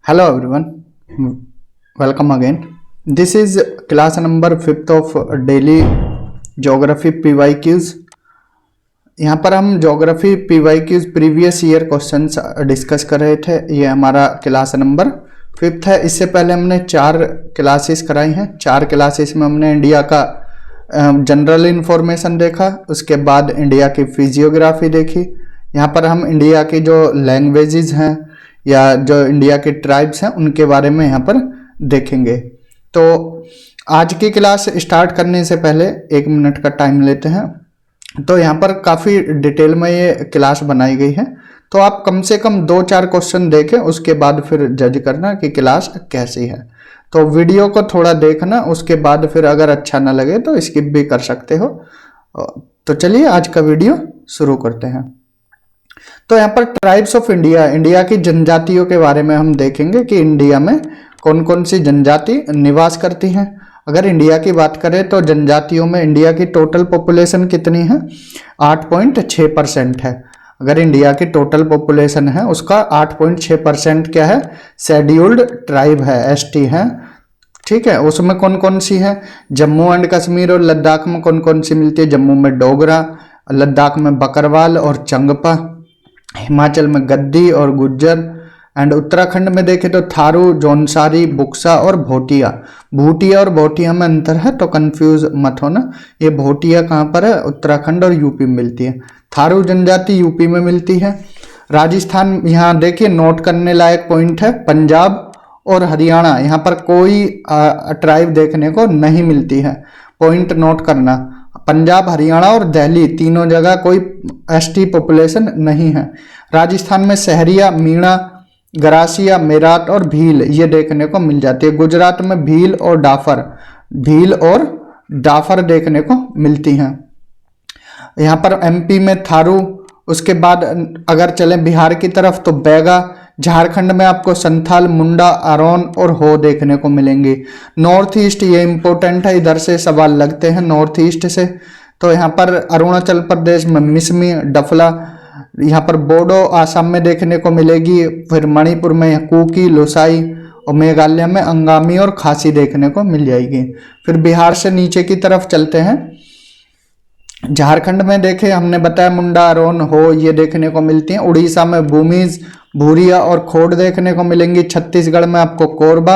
Hello everyone, welcome again. This is class number 5th of daily geography PYQs. यहाँ पर हम geography PYQs previous year questions discuss कर रहे थे। ये हमारा क्लास नंबर 5th है। इससे पहले हमने 4 क्लासेस कराई हैं। 4 क्लासेस में हमने इंडिया का जनरल इंफॉर्मेशन देखा, उसके बाद इंडिया की फिजियोग्राफी देखी। यहाँ पर हम इंडिया की जो लैंग्वेजेस हैं या जो इंडिया के ट्राइब्स हैं उनके बारे में यहाँ पर देखेंगे। तो आज की क्लास स्टार्ट करने से पहले 1 मिनट का टाइम लेते हैं। तो यहाँ पर काफ़ी डिटेल में ये क्लास बनाई गई है, तो आप कम से कम 2-4 क्वेश्चन देखें, उसके बाद फिर जज करना कि क्लास कैसी है। तो वीडियो को थोड़ा देखना, उसके बाद फिर अगर अच्छा ना लगे तो स्किप भी कर सकते हो। तो चलिए आज का वीडियो शुरू करते हैं। तो यहाँ पर ट्राइब्स ऑफ इंडिया, इंडिया की जनजातियों के बारे में हम देखेंगे कि इंडिया में कौन कौन सी जनजाति निवास करती हैं। अगर इंडिया की बात करें तो जनजातियों में इंडिया की टोटल पॉपुलेशन कितनी है? 8.6% है। अगर इंडिया की टोटल पॉपुलेशन है उसका 8.6% क्या है? शेड्यूल्ड ट्राइब है, एसटी है। ठीक है, उसमें कौन कौन सी है? जम्मू एंड कश्मीर और लद्दाख में कौन कौन सी मिलती है? जम्मू में डोगरा, लद्दाख में बकरवाल और चंगपा, हिमाचल में गद्दी और गुज्जर, एंड उत्तराखंड में देखें तो थारू, जौनसारी, बुक्सा और भोटिया। भूटिया और भोटिया में अंतर है, तो कंफ्यूज मत होना। ये भोटिया कहाँ पर है? उत्तराखंड और यूपी में मिलती है। थारू जनजाति यूपी में मिलती है। राजस्थान, यहाँ देखिए नोट करने लायक पॉइंट है, पंजाब और हरियाणा यहाँ पर कोई ट्राइब देखने को नहीं मिलती है, पॉइंट नोट करना। पंजाब, हरियाणा और दिल्ली तीनों जगह कोई एसटी पॉपुलेशन नहीं है। राजस्थान में सहरिया, मीणा, गरासिया, मेराट और भील ये देखने को मिल जाती है। गुजरात में भील और डाफर देखने को मिलती हैं। यहाँ पर एमपी में थारू, उसके बाद अगर चलें बिहार की तरफ तो बैगा, झारखंड में आपको संथाल, मुंडा, आरोन और हो देखने को मिलेंगे। नॉर्थ ईस्ट, ये इंपॉर्टेंट है, इधर से सवाल लगते हैं नॉर्थ ईस्ट से। तो यहाँ पर अरुणाचल प्रदेश में मिसमी, डफला, यहाँ पर बोडो आसाम में देखने को मिलेगी। फिर मणिपुर में कुकी, लोसाई और मेघालय में अंगामी और खासी देखने को मिल जाएगी। फिर बिहार से नीचे की तरफ चलते हैं। झारखंड में देखें, हमने बताया मुंडा, आरोन, हो ये देखने को मिलती हैं। उड़ीसा में भूमिज, भूरिया और खोड़ देखने को मिलेंगी। छत्तीसगढ़ में आपको कोरबा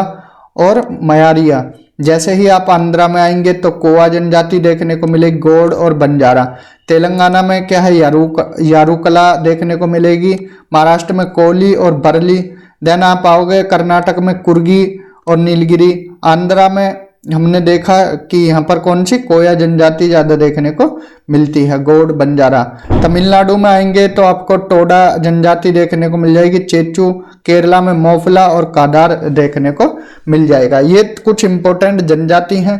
और मयारिया। जैसे ही आप आंध्रा में आएंगे तो कोवा जनजाति देखने को मिलेगी, गौड़ और बंजारा। तेलंगाना में क्या है? यारुकला देखने को मिलेगी। महाराष्ट्र में कोली और बरली। देन आप आओगे कर्नाटक में कुर्गी और नीलगिरी। आंध्रा में हमने देखा कि यहाँ पर कौन सी कोया जनजाति ज़्यादा देखने को मिलती है, गौड़, बंजारा। तमिलनाडु में आएंगे तो आपको टोडा जनजाति देखने को मिल जाएगी, चेचू। केरला में मोफला और कादार देखने को मिल जाएगा। ये कुछ इंपॉर्टेंट जनजाति हैं,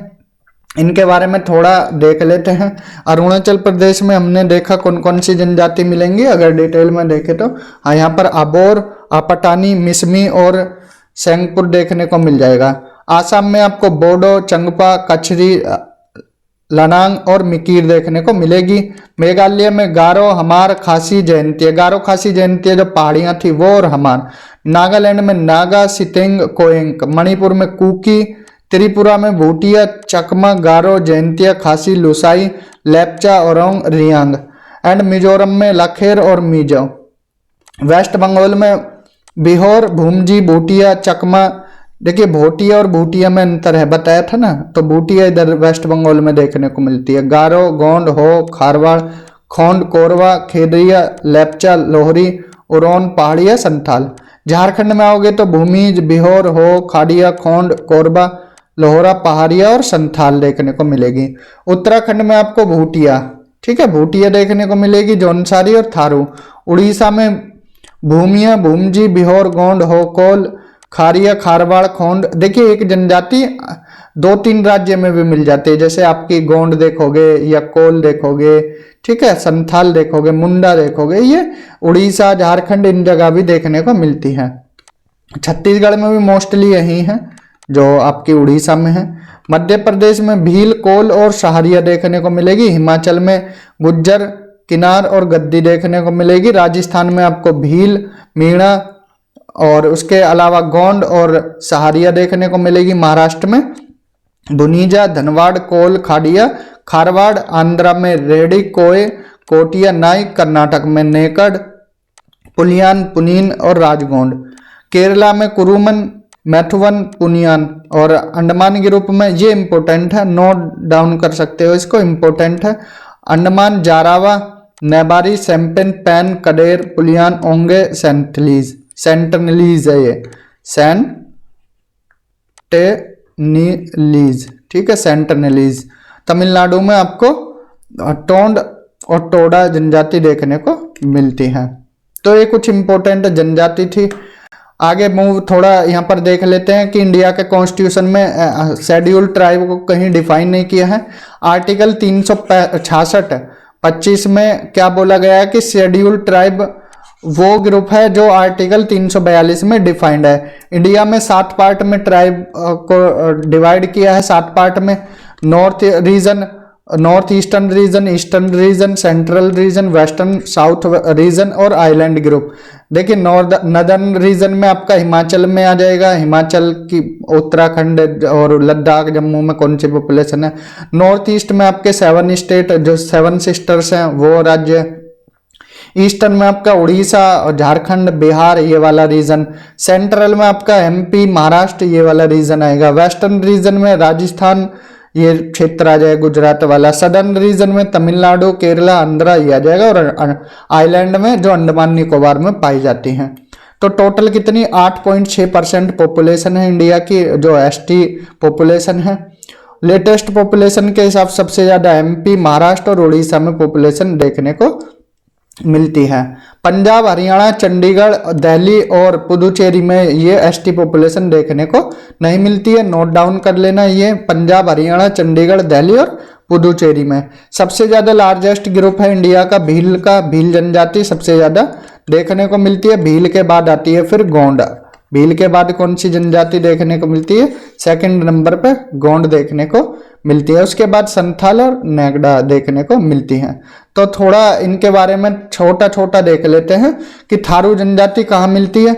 इनके बारे में थोड़ा देख लेते हैं। अरुणाचल प्रदेश में हमने देखा कौन कौन सी जनजाति मिलेंगी। अगर डिटेल में देखें तो यहाँ पर अबोर, आपटानी, मिसमी और सेंगपुर देखने को मिल जाएगा। आसाम में आपको बोडो, चंगपा, कछरी, लनांग और मिकीर देखने को मिलेगी। मेघालय में गारो, हमार, खासी जयंती। गारो खासी जयंती जो पहाड़ियाँ थी वो और हमार। नागालैंड में नागा, सितेंग, कोएंक। मणिपुर में कुकी। त्रिपुरा में भूटिया, चकमा, गारो, जयंतिया, खासी, लुसाई, लेप्चा, ओरोंग, रियांग। एंड मिजोरम में लखेर और मिजो। वेस्ट बंगाल में बिहार, भूमजी, भूटिया, चकमा। देखिए भोटिया और भूटिया में अंतर है, बताया था ना। तो भूटिया इधर वेस्ट बंगाल में देखने को मिलती है। गारो, गोंड, हो, खारवाड़, खोंड, कोरवा, खेदरिया, लेप्चा, लोहरी, उरोन, पहाड़िया, संथाल। झारखंड में आओगे तो भूमिज, बिहार, हो, खाड़िया, खोंड, कोरबा, लोहरा, पहाड़िया और संथाल देखने को मिलेगी। उत्तराखंड में आपको भूटिया, ठीक है, भूटिया देखने को मिलेगी, जौनसारी और थारू। उड़ीसा में भूमिया, भूमजी, बिहार, गोंड, हो, कोल, खारिया, खारवाड़, खोंड। देखिए एक जनजाति 2-3 राज्य में भी मिल जाती है, जैसे आपकी गोंड देखोगे या कोल देखोगे, ठीक है, संथाल देखोगे, मुंडा देखोगे, ये उड़ीसा, झारखंड इन जगह भी देखने को मिलती है। छत्तीसगढ़ में भी मोस्टली यही है जो आपकी उड़ीसा में है। मध्य प्रदेश में भील, कोल और सहारिया देखने को मिलेगी। हिमाचल में गुज्जर, किनार और गद्दी देखने को मिलेगी। राजस्थान में आपको भील, मीणा और उसके अलावा गोंड और सहारिया देखने को मिलेगी महाराष्ट्र में, दुनीजा, धनवाड़, कोल, खाड़िया, खारवाड़, आंध्रा में रेडी, कोय, कोटिया, नाइक, कर्नाटक में नेकड, पुलियान, पुनीन और राजगोंड, केरला में कुरुमन, मैथुवन, पुनियान, और अंडमान ग्रुप में ये इंपॉर्टेंट है, नोट डाउन कर सकते हो इसको, इंपॉर्टेंट है, अंडमान, जारावा, नेबारी, सैम्पन, पैन, कडेर, पुलियान, ओंगे, सेंटलीज, सेंटनलीज है ये, सेंटनीलीज, ठीक है, सेंटनलीज। तमिलनाडु में आपको टोंड और टोडा जनजाति देखने को मिलती है। तो ये कुछ इंपॉर्टेंट जनजाति थी। आगे मूव थोड़ा यहाँ पर देख लेते हैं कि इंडिया के कॉन्स्टिट्यूशन में शेड्यूल ट्राइब को कहीं डिफाइन नहीं किया है। आर्टिकल 366(25) में क्या बोला गया है कि शेड्यूल ट्राइब वो ग्रुप है जो आर्टिकल 342 में डिफाइंड है। इंडिया में 7 पार्ट में ट्राइब को डिवाइड किया है, 7 पार्ट में, north region, north eastern region, eastern region, central region, western, south region और आइलैंड ग्रुप। देखिए नॉर्दर्न रीजन में आपका हिमाचल में आ जाएगा, हिमाचल की, उत्तराखंड और लद्दाख, जम्मू में कौन सी पॉपुलेशन है। नॉर्थ ईस्ट में आपके 7 स्टेट जो 7 सिस्टर्स हैं वो राज्य। ईस्टर्न में आपका उड़ीसा और झारखंड, बिहार ये वाला रीजन। सेंट्रल में आपका एमपी, महाराष्ट्र ये वाला रीजन आएगा। वेस्टर्न रीजन में राजस्थान ये क्षेत्र आ जाएगा, गुजरात वाला। सदर्न रीजन में तमिलनाडु, केरला, आंध्रा ये आ जाएगा, और आइलैंड में जो अंडमान निकोबार में पाई जाती हैं। तो टोटल कितनी 8.6% पॉपुलेशन है इंडिया की, जो एसटी पॉपुलेशन है। लेटेस्ट पॉपुलेशन के हिसाब सबसे ज्यादा एमपी, महाराष्ट्र और उड़ीसा में पॉपुलेशन देखने को मिलती है। पंजाब, हरियाणा, चंडीगढ़, दिल्ली और पुदुचेरी में ये एसटी पॉपुलेशन देखने को नहीं मिलती है। नोट डाउन कर लेना, ये पंजाब, हरियाणा, चंडीगढ़, दिल्ली और पुदुचेरी में। सबसे ज्यादा लार्जेस्ट ग्रुप है इंडिया का भील का, भील जनजाति सबसे ज्यादा देखने को मिलती है। भील के बाद आती है फिर गोंड। भील के बाद कौन सी जनजाति देखने को मिलती है? सेकंड नंबर पे गोंड देखने को मिलती है। उसके बाद संथाल और नेगडा देखने को मिलती हैं। तो थोड़ा इनके बारे में छोटा छोटा देख लेते हैं कि थारू जनजाति कहाँ मिलती है।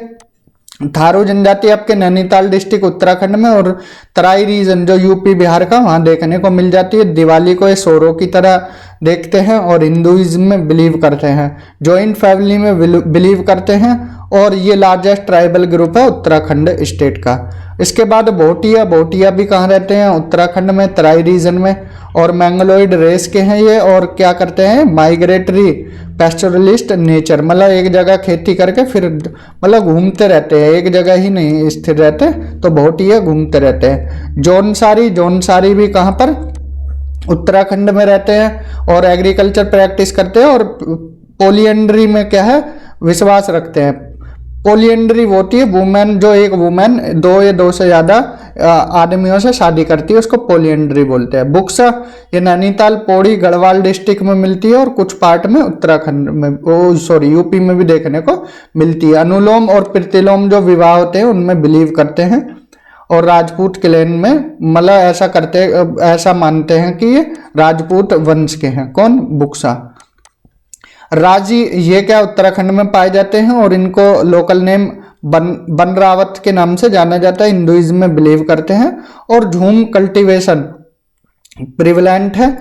थारू जनजाति आपके नैनीताल डिस्ट्रिक्ट उत्तराखंड में और तराई रीजन जो यूपी बिहार का, वहां देखने को मिल जाती है। दिवाली को ये सोरो की तरह देखते हैं और हिंदुइज्म में बिलीव करते हैं, जॉइंट फैमिली में बिलीव करते हैं, और ये लार्जेस्ट ट्राइबल ग्रुप है उत्तराखंड स्टेट का। इसके बाद भोटिया, भोटिया भी कहाँ रहते हैं? उत्तराखंड में, तराई रीजन में, और मैंगलोइड रेस के हैं ये, और क्या करते हैं? माइग्रेटरी पैस्टोरलिस्ट नेचर, मतलब एक जगह खेती करके फिर मतलब घूमते रहते हैं, एक जगह ही नहीं स्थिर रहते, तो भोटिया घूमते रहते हैं। जौनसारी, जौनसारी भी कहाँ पर? उत्तराखंड में रहते हैं और एग्रीकल्चर प्रैक्टिस करते हैं, और पोलियंड्री में क्या है? विश्वास रखते हैं। पोलियंड्री वो होती है वुमेन, जो एक वुमेन 2 या 2 से ज्यादा आदमियों से शादी करती है, उसको पोलियंड्री बोलते हैं। बुक्सा ये नैनीताल, पौड़ी, गढ़वाल डिस्ट्रिक्ट में मिलती है, और कुछ पार्ट में उत्तराखंड में, यूपी में भी देखने को मिलती है। अनुलोम और प्रतिलोम जो विवाह होते हैं उनमें बिलीव करते हैं, और राजपूत क्लैन में मतलब ऐसा करते, ऐसा मानते हैं कि ये राजपूत वंश के हैं। कौन? बुक्सा। राजी ये क्या उत्तराखंड में पाए जाते हैं, और इनको लोकल नेम बन रावत के नाम से जाना जाता है, हिंदुइज्म में बिलीव करते हैं। और झूम कल्टीवेशन प्रिवलेंट है।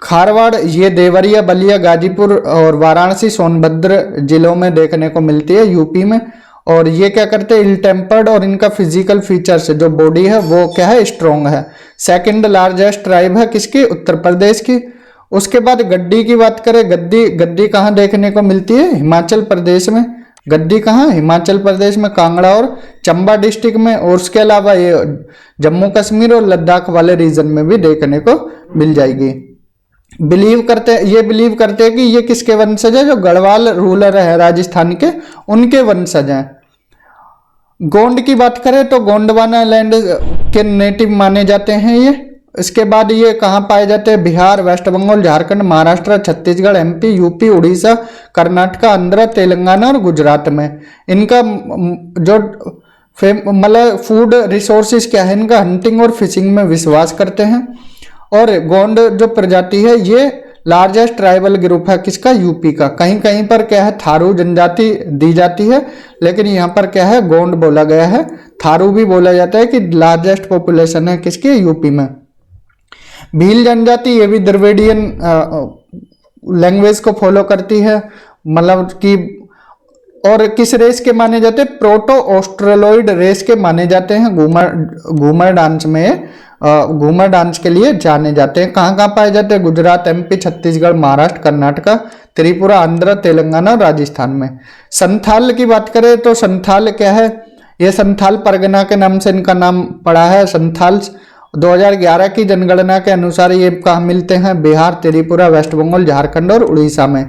खारवाड़ ये देवरिया, बलिया, गाजीपुर और वाराणसी, सोनभद्र जिलों में देखने को मिलती है, यूपी में। और ये क्या करते हैं? इल टेम्पर्ड, और इनका फिजिकल फीचर्स जो बॉडी है वो क्या है? स्ट्रॉन्ग है। सेकंड लार्जेस्ट ट्राइब है किसकी? उत्तर प्रदेश की। उसके बाद गद्दी की बात करें, गद्दी, गद्दी कहाँ देखने को मिलती है? हिमाचल प्रदेश में। गद्दी कहाँ? हिमाचल प्रदेश में, कांगड़ा और चंबा डिस्ट्रिक्ट में। और उसके अलावा ये जम्मू कश्मीर और लद्दाख वाले रीजन में भी देखने को मिल जाएगी। बिलीव करते हैं कि ये किसके वंशज है? जो गढ़वाल रूलर है राजस्थान के, उनके वंशज हैं। गोंड की बात करें तो गोंडवाना लैंड के नेटिव माने जाते हैं ये। इसके बाद ये कहाँ पाए जाते हैं? Bihar, West Bengal, Jharkhand, Maharashtra, Chhattisgarh, MP, UP, Orissa, Karnataka, Andhra, Telangana और गुजरात में। इनका जो मतलब फूड रिसोर्सेज क्या है इनका? हंटिंग और फिशिंग में विश्वास करते हैं। और गोंड जो प्रजाति है ये लार्जेस्ट ट्राइबल ग्रुप है किसका, यूपी का। कहीं कहीं पर क्या है थारू जनजाति दी जाती है, लेकिन यहाँ पर क्या है गोंड बोला गया है। थारू भी बोला जाता है कि लार्जेस्ट पॉपुलेशन है किसके, यूपी में। भील जनजाति ये भी द्रविडियन लैंग्वेज को फॉलो करती है, मतलब कि और किस रेस के माने जाते हैं, प्रोटो ऑस्ट्रेलोइड रेस के माने जाते हैं। घूमर डांस में घूमर डांस के लिए जाने जाते हैं। कहाँ कहाँ पाए जाते हैं, गुजरात, एमपी, छत्तीसगढ़, महाराष्ट्र, कर्नाटका, त्रिपुरा, आंध्र, तेलंगाना, राजस्थान में। संथाल की बात करें तो संथाल क्या है, ये संथाल परगना के नाम से इनका नाम पड़ा है। संथाल 2011 की जनगणना के अनुसार ये कहाँ मिलते हैं, बिहार, त्रिपुरा, वेस्ट बंगाल, झारखंड और उड़ीसा में।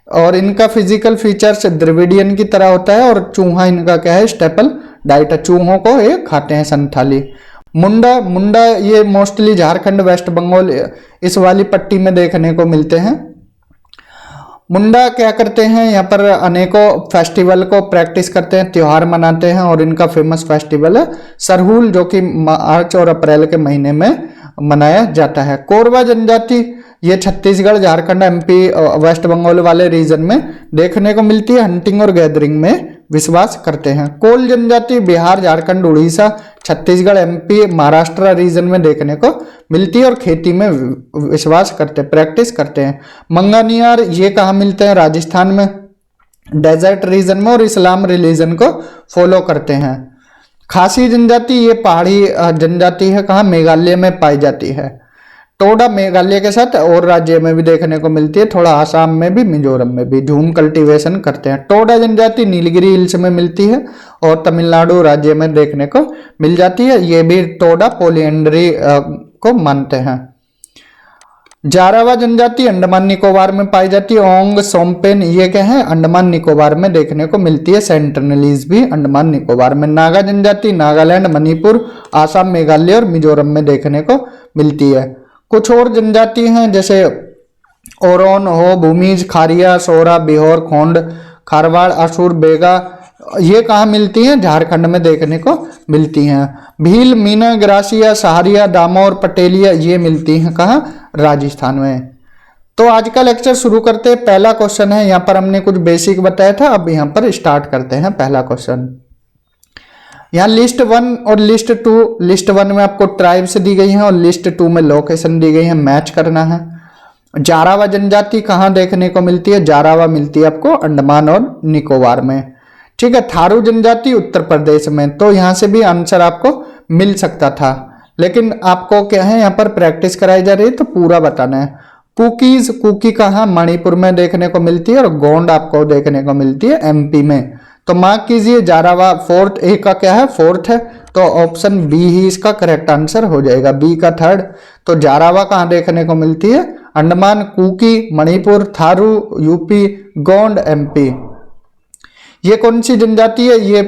और इनका फिजिकल फीचर्स द्रविडियन की तरह होता है और चूहा इनका क्या है, स्टेपल डाइट है, चूहों को ये खाते हैं संथाली। मुंडा ये मोस्टली झारखंड, वेस्ट बंगाल इस वाली पट्टी में देखने को मिलते हैं। मुंडा क्या करते हैं, यहाँ पर अनेकों फेस्टिवल को प्रैक्टिस करते हैं, त्योहार मनाते हैं और इनका फेमस फेस्टिवल है सरहुल, जो कि मार्च और अप्रैल के महीने में मनाया जाता है। कोरवा जनजाति ये छत्तीसगढ़, झारखंड, एमपी, वेस्ट बंगाल वाले रीजन में देखने को मिलती है, हंटिंग और गैदरिंग में विश्वास करते हैं। कोल जनजाति बिहार, झारखंड, उड़ीसा, छत्तीसगढ़, एमपी, महाराष्ट्र रीजन में देखने को मिलती है और खेती में विश्वास करते हैं, प्रैक्टिस करते हैं। मंगानियार ये कहाँ मिलते हैं, राजस्थान में, डेजर्ट रीजन में और इस्लाम रिलीजन को फॉलो करते हैं। खासी जनजाति ये पहाड़ी जनजाति है, कहाँ, मेघालय में पाई जाती है। टोडा मेघालय के साथ और राज्य में भी देखने को मिलती है, थोड़ा आसाम में भी, मिजोरम में भी झूम कल्टीवेशन करते हैं। टोडा जनजाति नीलगिरी हिल्स में मिलती है और तमिलनाडु राज्य में देखने को मिल जाती है। ये भी टोडा पोलिएंड्री को मानते हैं। जारावा जनजाति अंडमान निकोबार में पाई जाती है। ओंग सोमपेन ये क्या है, अंडमान निकोबार में देखने को मिलती है। सेंटिनलीज भी अंडमान निकोबार में। नागा जनजाति नागालैंड, मणिपुर, आसाम, मेघालय और मिजोरम में देखने को मिलती है। कुछ और जनजाति हैं जैसे ओरोन हो, भूमिज, खारिया, सोरा, बिहोर, खोंड, खारवाड़, असुर, बेगा ये कहाँ मिलती हैं, झारखंड में देखने को मिलती हैं। भील, मीना, ग्रासिया, सहारिया, दामोर, पटेलिया ये मिलती हैं कहाँ, राजस्थान में। तो आज का लेक्चर शुरू करते हैं। पहला क्वेश्चन है, यहाँ पर हमने कुछ बेसिक बताया था, अब यहाँ पर स्टार्ट करते हैं पहला क्वेश्चन। यहाँ लिस्ट 1 और लिस्ट 2, लिस्ट 1 में आपको ट्राइब्स दी गई हैं और लिस्ट 2 में लोकेशन दी गई है, मैच करना है। जारावा जनजाति कहाँ देखने को मिलती है, जारावा मिलती है आपको अंडमान और निकोबार में, ठीक है। थारू जनजाति उत्तर प्रदेश में, तो यहाँ से भी आंसर आपको मिल सकता था, लेकिन आपको क्या है यहाँ पर प्रैक्टिस कराई जा रही है तो पूरा बताना है। कुकीज, कुकी कहाँ, मणिपुर में देखने को मिलती है और गोंड आपको देखने को मिलती है एमपी में। तो मार्क कीजिए जारावा फोर्थ, ए का क्या है फोर्थ है, तो ऑप्शन बी ही इसका करेक्ट आंसर हो जाएगा, बी का थर्ड। तो जारावा कहाँ देखने को मिलती है, अंडमान, कुकी मणिपुर, थारू यूपी, गोंड एमपी। ये कौन सी जनजाति है, ये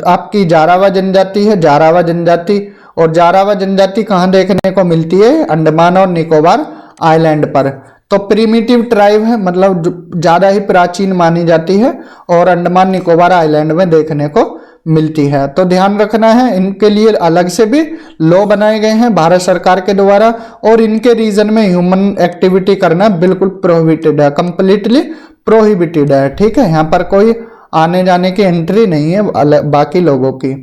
आपकी जारावा जनजाति है, जारावा जनजाति। और जारावा जनजाति कहाँ देखने को मिलती है, अंडमान और निकोबार आइलैंड पर। तो प्रीमिटिव ट्राइब है, मतलब ज्यादा ही प्राचीन मानी जाती है और अंडमान निकोबार आइलैंड में देखने को मिलती है। तो ध्यान रखना है, इनके लिए अलग से भी लॉ बनाए गए हैं भारत सरकार के द्वारा और इनके रीजन में ह्यूमन एक्टिविटी करना बिल्कुल प्रोहिबिटेड है, कंप्लीटली प्रोहिबिटेड है, ठीक है। यहाँ पर कोई आने जाने की एंट्री नहीं है बाकी लोगों की,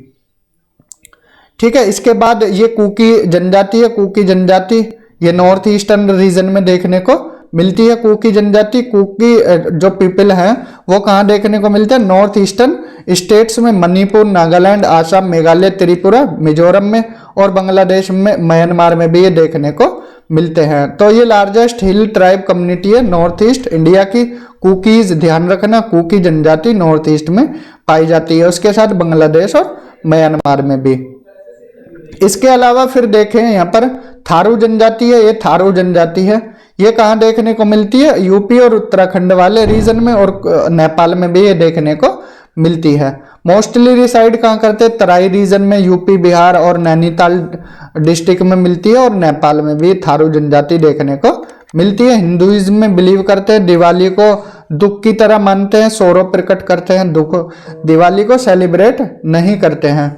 ठीक है। इसके बाद ये कुकी जनजाति है, कुकी जनजाति ये नॉर्थ ईस्टर्न रीजन में देखने को मिलती है। कुकी जनजाति, कुकी जो पीपल हैं वो कहाँ देखने को मिलते हैं, नॉर्थ ईस्टर्न स्टेट्स में, मणिपुर, नागालैंड, आसाम, मेघालय, त्रिपुरा, मिजोरम में और बांग्लादेश में, म्यांमार में भी ये देखने को मिलते हैं। तो ये लार्जेस्ट हिल ट्राइब कम्युनिटी है नॉर्थ ईस्ट इंडिया की। कुकीज ध्यान रखना, कुकी जनजाति नॉर्थ ईस्ट में पाई जाती है, उसके साथ बांग्लादेश और म्यांमार में भी। इसके अलावा फिर देखें यहाँ पर थारू जनजाति है, ये थारू जनजाति है, ये कहाँ देखने को मिलती है, यूपी और उत्तराखंड वाले रीजन में और नेपाल में भी ये देखने को मिलती है। मोस्टली रिसाइड कहाँ करते हैं, तराई रीजन में, यूपी, बिहार और नैनीताल डिस्ट्रिक्ट में मिलती है और नेपाल में भी थारू जनजाति देखने को मिलती है। हिंदुइज्म में बिलीव करते हैं, दिवाली को दुख की तरह मानते हैं, सौरव प्रकट करते हैं, दुख दिवाली को सेलिब्रेट नहीं करते हैं।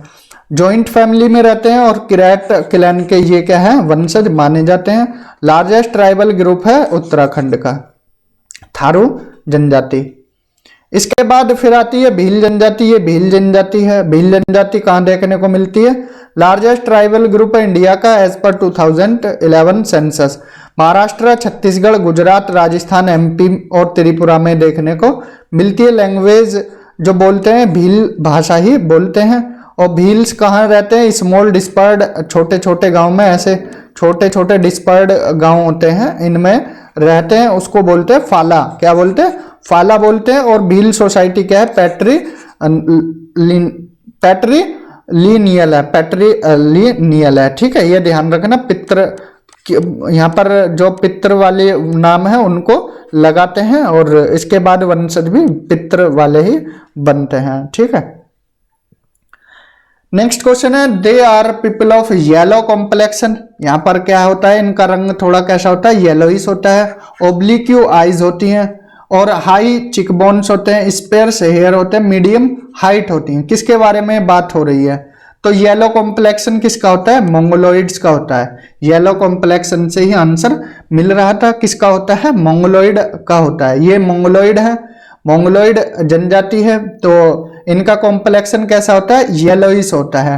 जॉइंट फैमिली में रहते हैं और किरैत क्लैन के ये क्या है, वंशज माने जाते हैं। लार्जेस्ट ट्राइबल ग्रुप है उत्तराखंड का थारू जनजाति। इसके बाद फिर आती है भील जनजाति। ये भील जनजाति है। भील जनजाति कहाँ देखने को मिलती है? लार्जेस्ट ट्राइबल ग्रुप है इंडिया का एज पर 2011 सेंसस। महाराष्ट्र, छत्तीसगढ़, गुजरात, राजस्थान, एमपी और त्रिपुरा में देखने को मिलती है। लैंग्वेज जो बोलते हैं भील भाषा ही बोलते हैं। और भील्स कहाँ रहते हैं? स्मॉल डिस्पर्ड, छोटे छोटे गांव में, ऐसे छोटे छोटे डिस्पर्ड गांव होते हैं, इनमें रहते हैं, उसको बोलते हैं फाला। क्या बोलते हैं? फाला बोलते हैं। और भील सोसाइटी क्या है? पैट्रीलिनियल है, पैट्रीलिनियल है। ठीक है, ये ध्यान रखना। पितृ यहाँ पर जो पितृ वाले नाम है उनको लगाते हैं और इसके बाद वंशज भी पितृ वाले ही बनते हैं। ठीक है, नेक्स्ट क्वेश्चन है they are people of yellow complexion. यहाँ पर क्या होता है? इनका रंग थोड़ा कैसा होता है? येलोइश होता है। ओब्लिक्यू आईज होती हैं और हाई चिकबोन्स होते हैं। स्पेयर्स हेयर होते हैं। मीडियम हाइट होती हैं। किसके बारे में बात हो रही है? तो येलो कॉम्प्लेक्शन किसका होता है? मंगोलॉइड्स का होता है। येलो कॉम्प्लेक्शन से ही आंसर मिल रहा था। किसका होता है? मंगोलॉइड का होता है। ये मंगोलॉइड है, मंगोलॉइड जनजाति है, तो इनका कॉम्प्लेक्शन कैसा होता है? येलोइश होता है।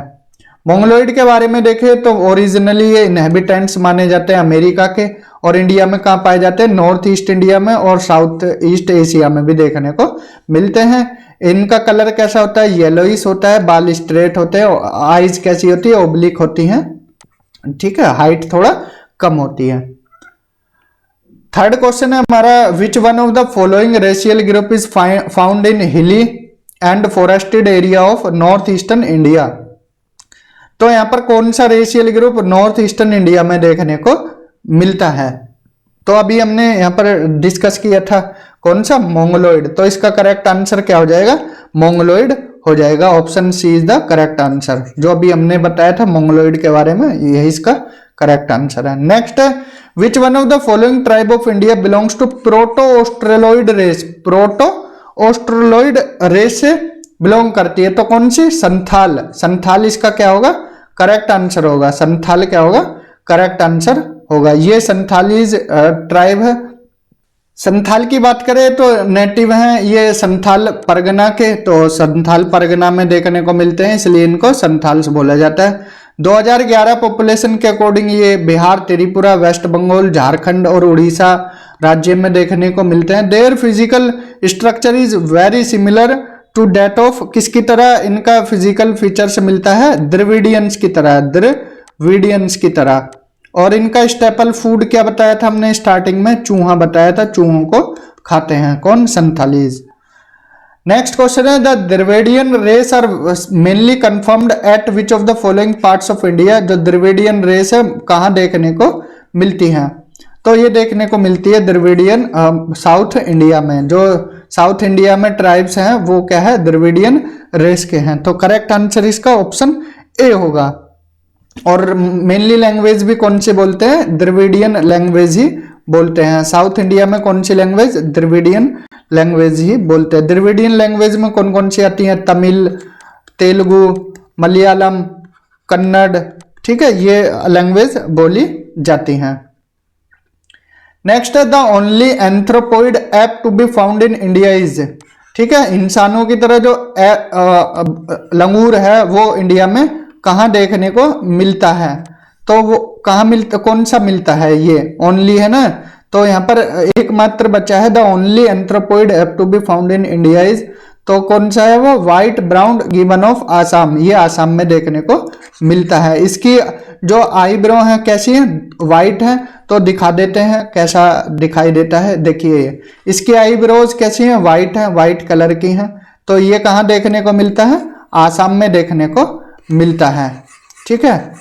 मंगोलॉइड के बारे में देखें तो ओरिजिनली ये इनहेबिटेंट्स माने जाते हैं अमेरिका के, और इंडिया में कहाँ पाए जाते हैं? नॉर्थ ईस्ट इंडिया में और साउथ ईस्ट एशिया में भी देखने को मिलते हैं। इनका कलर कैसा होता है? येलोइश होता है। बाल स्ट्रेट होते हैं। आईज कैसी होती है? ओब्लिक होती हैं। ठीक है, हाइट थोड़ा कम होती है। थर्ड क्वेश्चन है हमारा विच one of the following racial group is found in हिली and forested area of north eastern India. तो यहां पर कौन सा racial group north eastern India में देखने को मिलता है? तो अभी हमने यहां पर डिस्कस किया था कौन सा? मंगोलॉइड। तो इसका करेक्ट आंसर क्या हो जाएगा? मंगोलॉइड हो जाएगा। Option C is the correct answer. जो अभी हमने बताया था मंगोलॉइड के बारे में, यही इसका करेक्ट आंसर है। नेक्स्ट है which one of the following tribe of India belongs to proto Australoid race. Proto Australoid race से बिलोंग करती है। तो कौन सी? संथाल। संथाल इसका क्या होगा? करेक्ट आंसर होगा। संथाल क्या होगा? करेक्ट आंसर होगा। ये संथालीज ट्राइब है। संथाल की बात करें तो नेटिव हैं ये संथाल परगना के, तो संथाल परगना में देखने को मिलते हैं, इसलिए इनको संथाल्स बोला जाता है। 2011 पॉपुलेशन के अकॉर्डिंग ये बिहार, त्रिपुरा, वेस्ट बंगाल, झारखंड और उड़ीसा राज्य में देखने को मिलते हैं। Their physical structure is very similar to date of, किसकी तरह इनका फिजिकल फीचर्स मिलता है? द्रविडियंस की तरह, द्रविडियंस की तरह। और इनका स्टेपल फूड क्या बताया था हमने स्टार्टिंग में? चूहा बताया था। चूहों को खाते हैं कौन? संथालीज। नेक्स्ट क्वेश्चन है the Dravidian race are mainly confirmed at which of the following parts of India. जो द्रविडियन रेस है कहाँ देखने को मिलती है? तो ये देखने को मिलती है द्रविडियन साउथ इंडिया में। जो साउथ इंडिया में ट्राइब्स हैं वो क्या है? द्रविडियन रेस के हैं। तो करेक्ट आंसर इसका ऑप्शन ए होगा। और मेनली लैंग्वेज भी कौन सी बोलते हैं? द्रविडियन लैंग्वेज ही बोलते हैं। साउथ इंडिया में कौन सी लैंग्वेज? द्रविडियन लैंग्वेज ही बोलते हैं। द्रविडियन लैंग्वेज में कौन कौन सी आती हैं? तमिल, तेलुगु, मलयालम, कन्नड़। ठीक है, ये लैंग्वेज बोली जाती हैं। नेक्स्ट है the only anthropoid ape to be found in India is. ठीक है, इंसानों की तरह जो लंगूर है वो इंडिया में कहाँ देखने को मिलता है? तो वो कहाँ मिलता, कौन सा मिलता है? ये ओनली है ना, तो यहाँ पर एकमात्र बचा है the only anthropoid ape to be found in India is. तो कौन सा है वो? White brown gibbon of Assam. ये आसाम में देखने को मिलता है। इसकी जो आईब्रो है कैसी है? व्हाइट है। तो दिखा देते हैं कैसा दिखाई देता है। देखिए ये इसकी आईब्रोज कैसी हैं? व्हाइट है, व्हाइट कलर की हैं। तो ये कहाँ देखने को मिलता है? आसाम में देखने को मिलता है। ठीक है,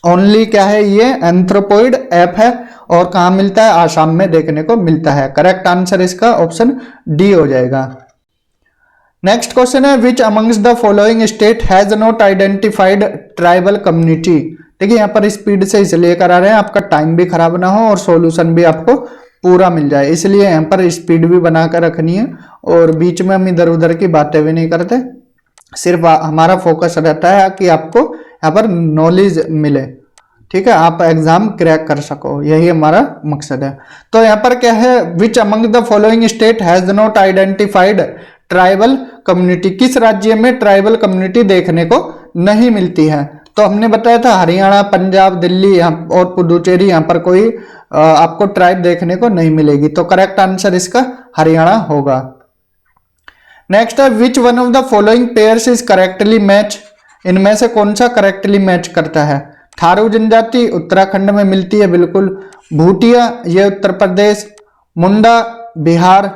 ओनली क्या है? ये एंथ्रोपॉइड ऐप है और कहाँ मिलता है? आसाम में देखने को मिलता है। करेक्ट आंसर इसका ऑप्शन डी हो जाएगा। नेक्स्ट क्वेश्चन है विच amongst the following state has not identified tribal community. देखिए यहाँ पर स्पीड से इसलिए करा रहे हैं आपका टाइम भी खराब ना हो और सॉल्यूशन भी आपको पूरा मिल जाए, इसलिए यहाँ पर स्पीड भी बनाकर रखनी है और बीच में हम इधर उधर की बातें भी नहीं करते। सिर्फ हमारा फोकस रहता है कि आपको यहाँ पर नॉलेज मिले, ठीक है, आप एग्जाम क्रैक कर सको, यही हमारा मकसद है। तो यहाँ पर क्या है, which among the following state has not identified tribal community, किस राज्य में ट्राइबल कम्युनिटी देखने को नहीं मिलती है। तो हमने बताया था हरियाणा, पंजाब, दिल्ली यहाँ और पुडुचेरी, यहाँ पर कोई आपको ट्राइब देखने को नहीं मिलेगी। तो करेक्ट आंसर इसका हरियाणा होगा। नेक्स्ट है which one of the following pairs is correctly match, इनमें से कौन सा करेक्टली मैच करता है। थारू जनजाति उत्तराखंड में मिलती है बिल्कुल, भूटिया ये उत्तर प्रदेश, मुंडा बिहार,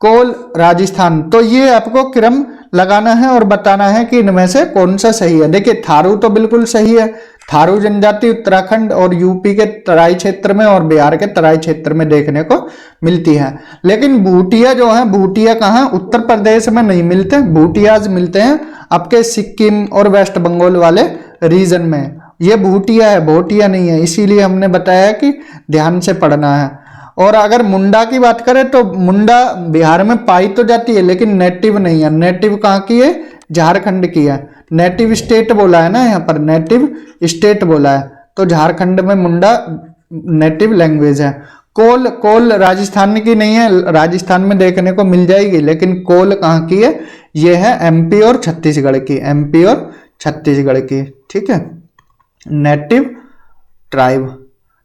कोल राजस्थान। तो ये आपको क्रम लगाना है और बताना है कि इनमें से कौन सा सही है। देखिए थारू तो बिल्कुल सही है, थारू जनजाति उत्तराखंड और यूपी के तराई क्षेत्र में और बिहार के तराई क्षेत्र में देखने को मिलती है। लेकिन भूटिया जो है, भूटिया कहाँ, उत्तर प्रदेश में नहीं मिलते, भूटियाज मिलते हैं आपके सिक्किम और वेस्ट बंगाल वाले रीजन में। ये भूटिया है, भोटिया नहीं है, इसीलिए हमने बताया कि ध्यान से पढ़ना है। और अगर मुंडा की बात करें तो मुंडा बिहार में पाई तो जाती है लेकिन नेटिव नहीं है। नेटिव कहाँ की है, झारखंड की है। नेटिव स्टेट बोला है ना, यहाँ पर नेटिव स्टेट बोला है, तो झारखंड में मुंडा नेटिव लैंग्वेज है। कोल, कोल राजस्थान की नहीं है, राजस्थान में देखने को मिल जाएगी, लेकिन कोल कहाँ की है, ये है एमपी और छत्तीसगढ़ की, एमपी और छत्तीसगढ़ की, ठीक है, नेटिव ट्राइब,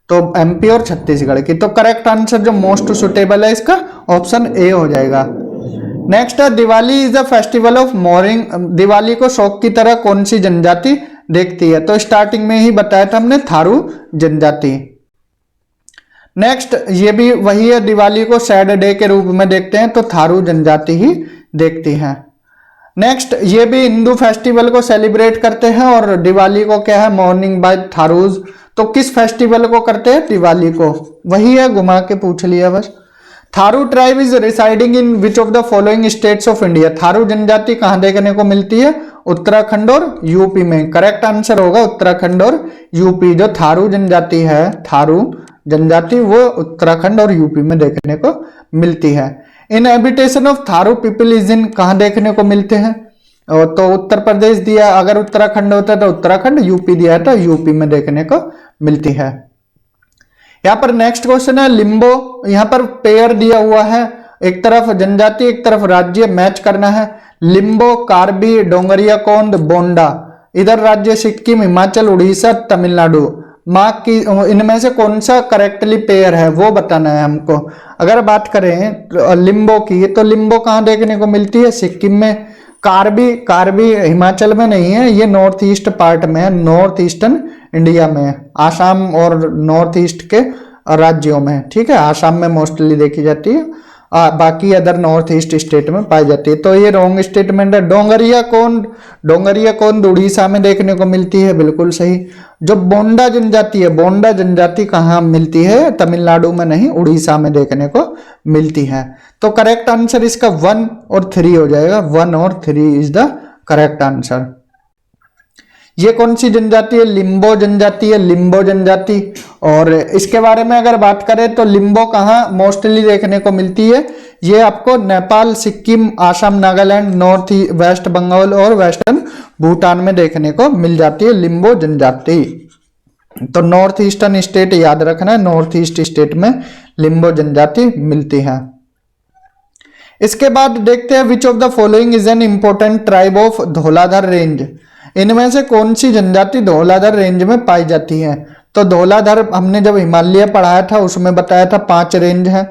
तो एमपी और छत्तीसगढ़ की। तो करेक्ट आंसर जो मोस्ट सुटेबल है इसका ऑप्शन ए हो जाएगा। नेक्स्ट है Diwali is the festival of morning, Diwali को शौक की तरह कौन सी जनजाति देखती है। तो स्टार्टिंग में ही बताया था हमने, थारू जनजाति। नेक्स्ट ये भी वही है, दिवाली को सैड डे के रूप में देखते हैं तो थारू जनजाति ही देखती है। नेक्स्ट ये भी हिंदू फेस्टिवल को सेलिब्रेट करते हैं और दिवाली को क्या है, मॉर्निंग बाय थारूज। तो किस फेस्टिवल को करते हैं, दिवाली को, वही है, घुमा के पूछ लिया बस। Tharu tribe is residing in which of the following states of India, Tharu जनजाति कहां देखने को मिलती है, उत्तराखंड और यूपी में। करेक्ट आंसर होगा उत्तराखंड और यूपी। जो थारू जनजाति है, थारू जनजाति, वो उत्तराखंड और यूपी में देखने को मिलती है। In habitation of Tharu people is in, कहां देखने को मिलते हैं, तो उत्तर प्रदेश दिया, अगर उत्तराखंड होता है तो उत्तराखंड, यूपी दिया है तो यूपी में देखने को मिलती है। यहाँ पर नेक्स्ट क्वेश्चन है लिम्बो, यहाँ पर पेयर दिया हुआ है, एक तरफ जनजाति एक तरफ राज्य, मैच करना है। लिम्बो, कार्बी, डोंगरिया कोंड, बोंडा, इधर राज्य सिक्किम, हिमाचल, उड़ीसा, तमिलनाडु। माँ की इनमें से कौन सा करेक्टली पेयर है वो बताना है हमको। अगर बात करें लिम्बो की, तो लिम्बो कहाँ देखने को मिलती है, सिक्किम में। कार्बी, कार्बी हिमाचल में नहीं है, ये नॉर्थ ईस्ट पार्ट में है, नॉर्थ ईस्टर्न इंडिया में, आसाम और नॉर्थ ईस्ट के राज्यों में, ठीक है, आसाम में मोस्टली देखी जाती है, बाकी अदर नॉर्थ ईस्ट स्टेट में पाई जाती है। तो ये रॉन्ग स्टेटमेंट है। डोंगरिया कोंड, डोंगरिया कोंड उड़ीसा में देखने को मिलती है, बिल्कुल सही। जो बोंडा जनजाति है, बोंडा जनजाति कहाँ मिलती है, तमिलनाडु में नहीं, उड़ीसा में देखने को मिलती है। तो करेक्ट आंसर इसका 1 और 3 हो जाएगा, 1 और 3 इज द करेक्ट आंसर। ये कौन सी जनजाति है, लिम्बो जनजाति है, लिम्बो जनजाति। और इसके बारे में अगर बात करें तो लिम्बो कहाँ मोस्टली देखने को मिलती है, ये आपको नेपाल, सिक्किम, आसाम, नागालैंड, नॉर्थ वेस्ट बंगाल और वेस्टर्न भूटान में देखने को मिल जाती है लिम्बो जनजाति। तो नॉर्थ ईस्टर्न स्टेट याद रखना है, नॉर्थ ईस्ट स्टेट में लिम्बो जनजाति मिलती है। इसके बाद देखते हैं विच of the following is an important tribe of Dhauladhar range, इनमें से कौन सी जनजाति धौलाधर रेंज में पाई जाती है। तो धौलाधर हमने जब हिमालय पढ़ाया था उसमें बताया था 5 रेंज हैं,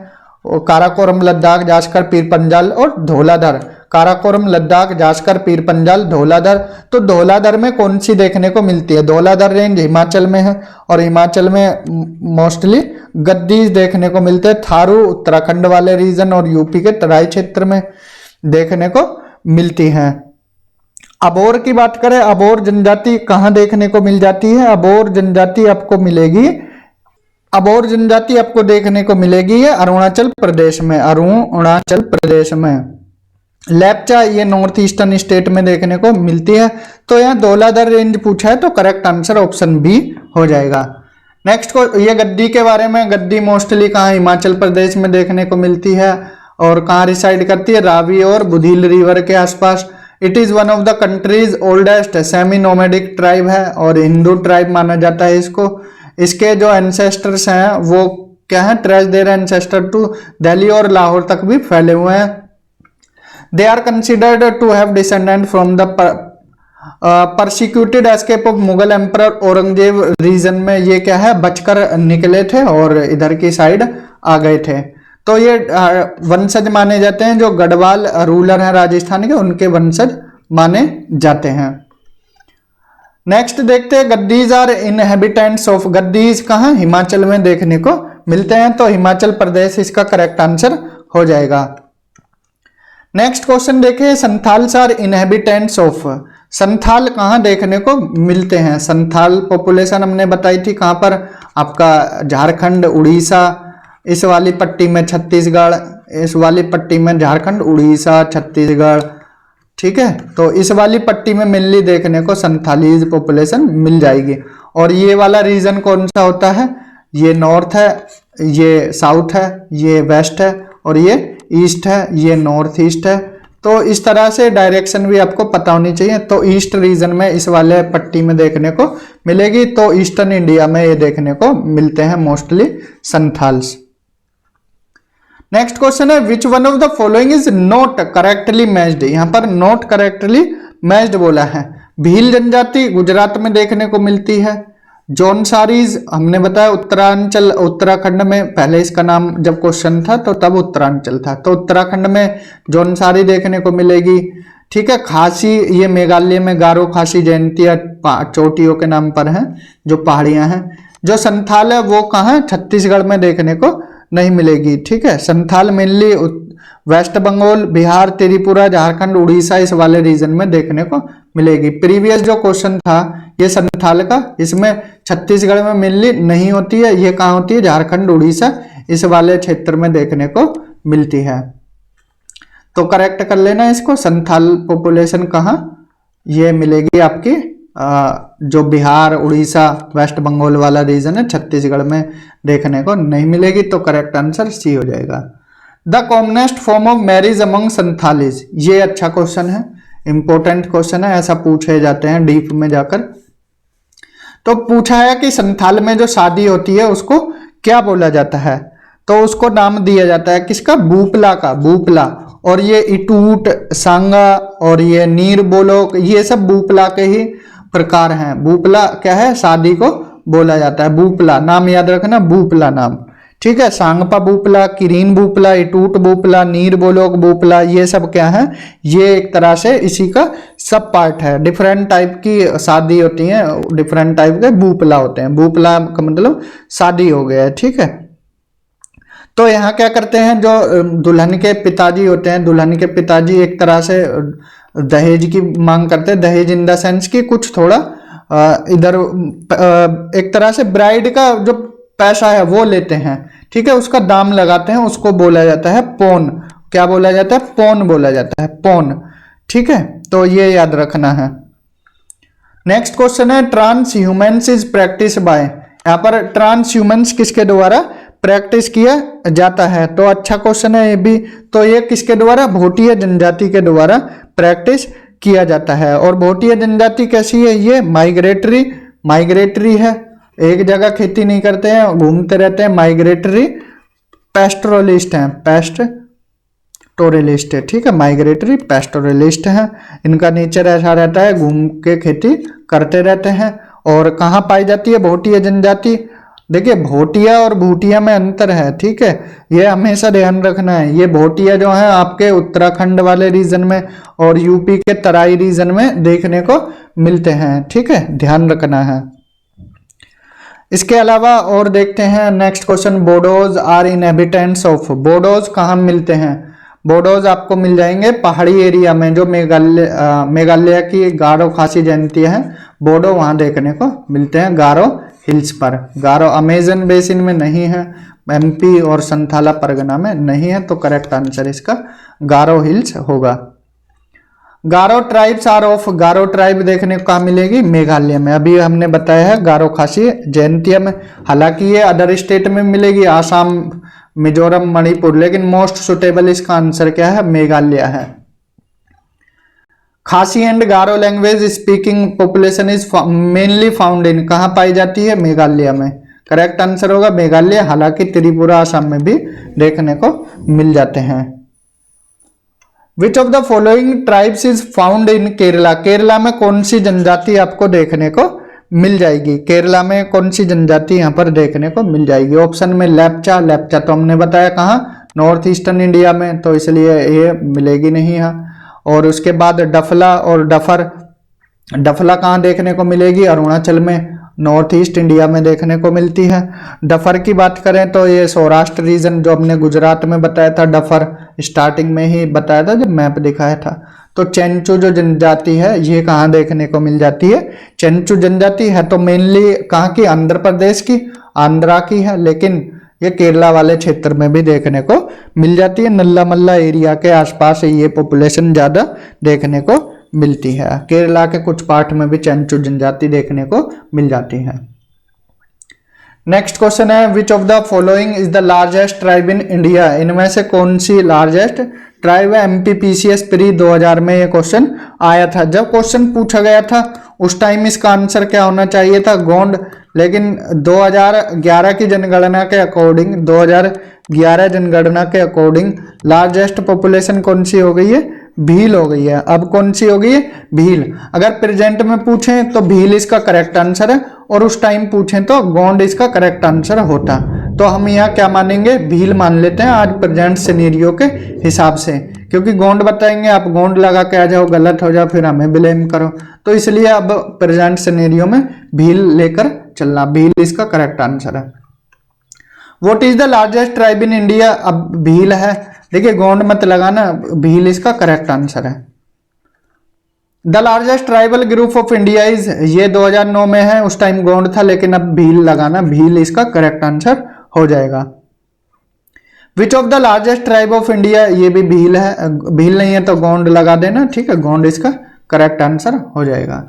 काराकोरम, लद्दाख, जास्कर, पीर पंजाल और धौलाधर। काराकोरम, लद्दाख, जास्कर, पीर पंजाल, धौलाधर। तो धौलाधर में कौन सी देखने को मिलती है, धौलाधर रेंज हिमाचल में है और हिमाचल में मोस्टली गद्दीज देखने को मिलते हैं। थारू उत्तराखंड वाले रीजन और यूपी के तराई क्षेत्र में देखने को मिलती हैं। अबोर की बात करें, अबोर जनजाति कहाँ देखने को मिल जाती है, अबोर जनजाति आपको मिलेगी, अबोर जनजाति आपको देखने को मिलेगी है अरुणाचल प्रदेश में, अरुणाचल प्रदेश में। लेप्चा ये नॉर्थ ईस्टर्न स्टेट में देखने को मिलती है। तो यहाँ धौलाधर रेंज पूछा है तो करेक्ट आंसर ऑप्शन बी हो जाएगा। नेक्स्ट को ये गद्दी के बारे में, गद्दी मोस्टली कहाँ, हिमाचल प्रदेश में देखने को मिलती है और कहाँ रिसाइड करती है, रावी और बुधील रिवर के आसपास। It is one of the countries oldest semi nomadic tribe है और हिंदू ट्राइब माना जाता है इसको। इसके जो एंसेस्टर्स हैं वो क्या है, trace their ancestor to Delhi और लाहौर तक भी फैले हुए हैं। They are considered to have descendant from the persecuted escape of Mughal emperor Aurangzeb region में ये क्या है, बचकर निकले थे और इधर की साइड आ गए थे। तो ये वंशज माने जाते हैं, जो गढ़वाल रूलर हैं राजस्थान के, उनके वंशज माने जाते हैं। नेक्स्ट देखते हैं, गद्दीज आर इनहेबिटेंट्स ऑफ, गद्दीज कहाँ, हिमाचल में देखने को मिलते हैं, तो हिमाचल प्रदेश इसका करेक्ट आंसर हो जाएगा। नेक्स्ट क्वेश्चन देखिए, Santhals are inhabitants of, Santhal कहाँ देखने को मिलते हैं। संथाल पॉपुलेशन हमने बताई थी कहाँ पर, आपका झारखंड, उड़ीसा, इस वाली पट्टी में छत्तीसगढ़, इस वाली पट्टी में झारखंड, उड़ीसा, छत्तीसगढ़, ठीक है। तो इस वाली पट्टी में मेनली देखने को संथालीज पॉपुलेशन मिल जाएगी। और ये वाला रीजन कौन सा होता है, ये नॉर्थ है, ये साउथ है, ये वेस्ट है और ये ईस्ट है, ये नॉर्थ ईस्ट है। तो इस तरह से डायरेक्शन भी आपको पता होनी चाहिए। तो ईस्ट रीजन में इस वाले पट्टी में देखने को मिलेगी, तो ईस्टर्न इंडिया में ये देखने को मिलते हैं मोस्टली संथाल्स। नेक्स्ट क्वेश्चन है, which one of the following is not correctly matched, यहाँ पर नॉट करेक्टली मैच्ड बोला है। भील जनजाति गुजरात में देखने को मिलती है। जौनसारीज हमने बताया उत्तरांचल, उत्तराखंड में, पहले इसका नाम जब क्वेश्चन था तो तब उत्तरांचल था, तो उत्तराखंड में जौनसारी देखने को मिलेगी, ठीक है। खासी ये मेघालय में गारो खासी जयंतिया चोटियों के नाम पर हैं, जो पहाड़ियां हैं। जो संथाल है वो कहाँ, छत्तीसगढ़ में देखने को नहीं मिलेगी, ठीक है। संथाल मेनली वेस्ट बंगाल, बिहार, त्रिपुरा, झारखंड, उड़ीसा, इस वाले रीजन में देखने को मिलेगी। प्रीवियस जो क्वेश्चन था ये संथाल का, इसमें छत्तीसगढ़ में मेनली नहीं होती है, ये कहाँ होती है, झारखंड, उड़ीसा, इस वाले क्षेत्र में देखने को मिलती है। तो करेक्ट कर लेना इसको, संथाल पॉपुलेशन कहाँ ये मिलेगी आपकी, जो बिहार, उड़ीसा, वेस्ट बंगाल वाला रीजन है, छत्तीसगढ़ में देखने को नहीं मिलेगी। तो करेक्ट आंसर सी हो जाएगा। The commonest form of marriage among Santhalis, ये अच्छा क्वेश्चन है, इंपॉर्टेंट क्वेश्चन है, ऐसा पूछे जाते हैं डीप में जाकर। तो पूछा है कि संथाल में जो शादी होती है उसको क्या बोला जाता है, तो उसको नाम दिया जाता है किसका, बूपला का, बूपला। और ये इटूट, सांगा और ये नीर बोलो, ये सब बूपला के ही प्रकार हैं। बूपला क्या है, शादी को बोला जाता है, बूपला नाम याद रखना, बूपला नाम, ठीक है। सांगपा बूपला, किरीन बूपला, इटूट बूपला, नीर बोलोक बूपला, ये सब क्या है, ये एक तरह से इसी का सब पार्ट है। डिफरेंट टाइप की शादी होती है, डिफरेंट टाइप के बूपला होते हैं। बूपला का मतलब शादी हो गया है, ठीक है। तो यहाँ क्या करते हैं, जो दुल्हन के पिताजी होते हैं, दुल्हन के पिताजी एक तरह से दहेज की मांग करते हैं, दहेज इन द सेंस की कुछ थोड़ा इधर एक तरह से ब्राइड का जो पैसा है वो लेते हैं, ठीक है, उसका दाम लगाते हैं, उसको बोला जाता है पौन। क्या बोला जाता है, पौन बोला जाता है, पौन, ठीक है। तो ये याद रखना है। नेक्स्ट क्वेश्चन है, trans humans is practice by, यहाँ पर ट्रांस ह्यूमन्स किसके द्वारा प्रैक्टिस किया जाता है, तो अच्छा क्वेश्चन है ये भी। तो ये किसके द्वारा, भोटिया जनजाति के द्वारा प्रैक्टिस किया जाता है। और भोटिया जनजाति कैसी है, ये माइग्रेटरी है, एक जगह खेती नहीं करते हैं, घूमते रहते हैं, माइग्रेटरी पेस्टोरलिस्ट हैं, पेस्टोरलिस्ट है, ठीक है, माइग्रेटरी पेस्टोरलिस्ट हैं। इनका नेचर ऐसा रहता है, घूम के खेती करते रहते हैं। और कहाँ पाई जाती है भोटिया जनजाति, देखिए भोटिया और भूटिया में अंतर है, ठीक है, ये हमेशा ध्यान रखना है। ये भोटिया जो है आपके उत्तराखंड वाले रीजन में और यूपी के तराई रीजन में देखने को मिलते हैं, ठीक है, ध्यान रखना है। इसके अलावा और देखते हैं next question, Bodos are inhabitants of, Bodos कहाँ मिलते हैं, बोडोज आपको मिल जाएंगे पहाड़ी एरिया में, जो मेघालय की गारो खासी जनजाति है, बोडो वहां देखने को मिलते हैं, गारो हिल्स पर। गारो अमेजन बेसिन में नहीं है, एमपी और संथाला परगना में नहीं है, तो करेक्ट आंसर इसका गारो हिल्स होगा। Garo tribes are of, Garo tribe देखने को कहाँ मिलेगी, मेघालय में। अभी हमने बताया है गारो खासी जयंतिया में, हालांकि ये अदर स्टेट में मिलेगी, आसाम, मिजोरम, मणिपुर, लेकिन मोस्ट सुटेबल इसका आंसर क्या है, मेघालय है। खासी and Garo language speaking population is mainly found in, कहाँ पाई जाती है? मेघालय में। करेक्ट आंसर होगा मेघालय, हालांकि त्रिपुरा असम में भी देखने को मिल जाते हैं। विच of the following tribes is found in Kerala, Kerala में कौन सी जनजाति आपको देखने को मिल जाएगी? केरला में कौन सी जनजाति यहाँ पर देखने को मिल जाएगी? ऑप्शन में लेप्चा, लेप्चा तो हमने बताया कहाँ? नॉर्थ ईस्टर्न इंडिया में, तो इसलिए ये मिलेगी नहीं यहाँ। और उसके बाद डफला और डफर, डफला कहाँ देखने को मिलेगी? अरुणाचल में, नॉर्थ ईस्ट इंडिया में देखने को मिलती है। डफर की बात करें तो ये सौराष्ट्र रीजन, जो हमने गुजरात में बताया था, डफर स्टार्टिंग में ही बताया था जब मैप दिखाया था। तो चेंचू जो जनजाति है ये कहाँ देखने को मिल जाती है? चेंचू जनजाति है तो मेनली कहाँ की? आंध्र प्रदेश की, आंध्रा की है, लेकिन ये केरला वाले क्षेत्र में भी देखने को मिल जाती है। नल्ला मल्ला एरिया के आसपास ये पॉपुलेशन ज्यादा देखने को मिलती है। केरला के कुछ पार्ट में भी चेंचू जनजाति देखने को मिल जाती है। नेक्स्ट क्वेश्चन है विच of the following is the largest tribe in India, इनमें से कौन सी लार्जेस्ट ट्राइब है? एमपीपीसीएस प्री 2000 में ये क्वेश्चन आया था। जब क्वेश्चन पूछा गया था उस टाइम इसका आंसर क्या होना चाहिए था? गोंड, लेकिन 2011 की जनगणना के अकॉर्डिंग, 2011 जनगणना के अकॉर्डिंग लार्जेस्ट पॉपुलेशन कौन सी हो गई है? भील हो गई है। अब कौन सी हो गई है? भील। अगर प्रेजेंट में पूछें तो भील इसका करेक्ट आंसर है, और उस टाइम पूछें तो गोंड इसका करेक्ट आंसर होता। तो हम यहाँ क्या मानेंगे? भील मान लेते हैं आज प्रेजेंट सिनेरियो के हिसाब से, क्योंकि गोंड बताएंगे आप गोंड लगा के आ जाओ, गलत हो जाओ फिर हमें ब्लेम करो, तो इसलिए अब प्रेजेंट सिनेरियो में भील लेकर चलना, भील इसका करेक्ट आंसर है। What is the largest tribe in India? अब भील है, देखिए गोंड मत लगाना, भील इसका करेक्ट आंसर है। The largest tribal group of India is, ये 2009 में है, उस टाइम गोंड था, लेकिन अब भील लगाना, भील इसका करेक्ट आंसर हो जाएगा। विच of the largest tribe of India, ये भी भील है, भील नहीं है तो गोंड लगा देना, ठीक है, गोंड इसका करेक्ट आंसर हो जाएगा।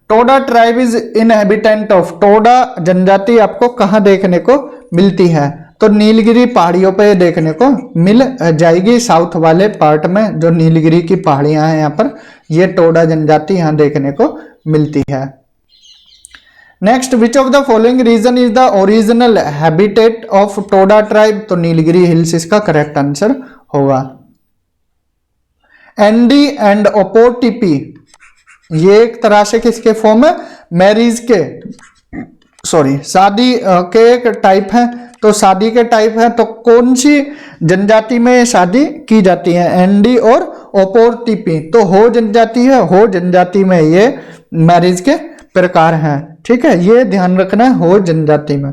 Toda tribe is inhabitant of, Toda जनजाति आपको कहाँ देखने को मिलती है? तो नीलगिरी पहाड़ियों पे देखने को मिल जाएगी, साउथ वाले पार्ट में जो नीलगिरी की पहाड़ियां हैं यहाँ पर, ये टोडा जनजाति यहाँ देखने को मिलती है। Next, which of the following region is the original habitat of Toda tribe? तो नीलगिरी हिल्स इसका करेक्ट आंसर होगा। एनडी एंड ओपोटीपी, ये एक तरह से किसके फॉर्म है? मैरिज के, सॉरी शादी के एक टाइप है, तो शादी के टाइप है, तो कौन सी जनजाति में शादी की जाती है? एनडी और ओपोटीपी, तो हो जनजाति है, हो जनजाति में ये मैरिज के प्रकार हैं, ठीक है, ये ध्यान रखना है हो जनजाति में।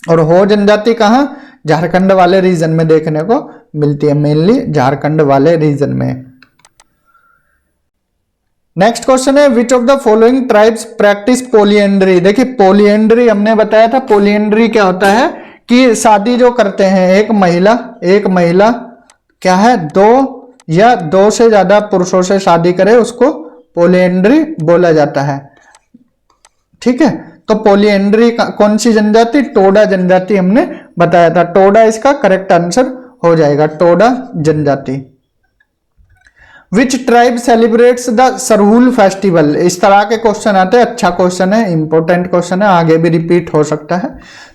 और हो जनजाति कहाँ? झारखंड वाले रीजन में देखने को मिलती है, मेनली झारखंड वाले रीजन में। नेक्स्ट क्वेश्चन है विच of the following tribes practice polyandry? देखिए पॉलीएंड्री हमने बताया था, पॉलीएंड्री क्या होता है कि शादी जो करते हैं एक महिला क्या है, दो या दो से ज्यादा पुरुषों से शादी करे, उसको पॉलीएंड्री बोला जाता है, ठीक है। तो पॉलीएंड्री कौन सी जनजाति? टोडा जनजाति हमने बताया था, टोडा इसका करेक्ट आंसर हो जाएगा, टोडा जनजाति। Which tribe celebrates the Sarhul festival? इस तरह के क्वेश्चन आते हैं, अच्छा क्वेश्चन है, इंपॉर्टेंट क्वेश्चन है, आगे भी रिपीट हो सकता है।